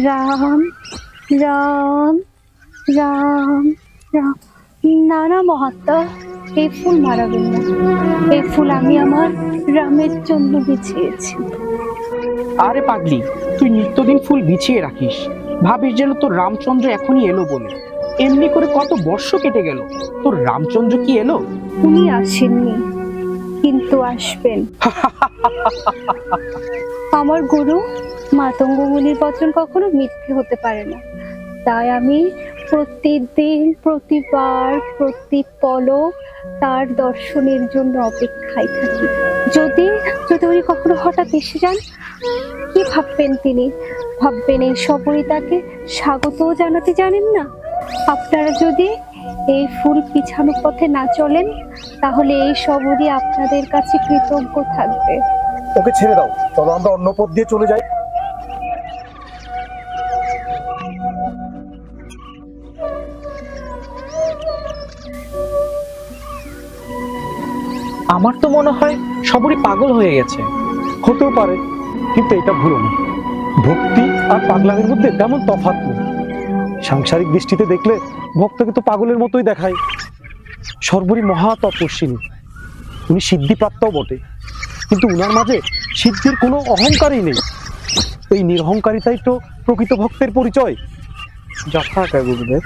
রাম রাম রাম রাম। না না মহাত্মা, এই ফুল মারাবেন না। এই ফুল আমি আমার রামের জন্য বিছিয়েছি। আরে পাগলি, তুই নিত্যদিন ফুল বিছিয়ে রাখিস, ভাবিস যেন তোর রামচন্দ্র এখনই এলো বলে। এমনি করে কত বর্ষ কেটে গেল, তোর রামচন্দ্র কি এলো? উনি আসেননি, কিন্তু আসবেন। আমার গুরু মাতঙ্গ মুনির বচন কখনো মিথ্যে হতে পারে না। তাই আমি প্রতিদিন, প্রতিবার, প্রতি পলক তার দর্শনের জন্য অপেক্ষায় থাকি। যদি যদি উনি কখনো হঠাৎ এসে যান, কি ভাববেন তিনি? ভাববেন এই সবই তাকে স্বাগতও জানাতে জানেন না। আপনারা যদি এই ফুল পিছানো পথে না চলেন, তাহলে এই সবরই আপনাদের কাছে কৃতজ্ঞ থাকবে। ওকে ছেড়ে দাও, চলো আমরা অন্য পথ দিয়ে চলে যাই। আমার তো মনে হয় সবরই পাগল হয়ে গেছে। হতেও পারে, কিন্তু এটা ভুলো না, ভক্তি আর পাগলামির মধ্যে তেমন তফাৎ নেই। সাংসারিক দৃষ্টিতে দেখলে ভক্তকে তো পাগলের মতোই দেখায়। সর্বরী মহা তপস্বিনী, উনি সিদ্ধিপ্রাপ্তও বটে, কিন্তু উনার মাঝে সিদ্ধির কোনো অহংকারই নেই। এই নিরহংকারিতাই তো প্রকৃত ভক্তের পরিচয়। যথার্থ গুরুদেব।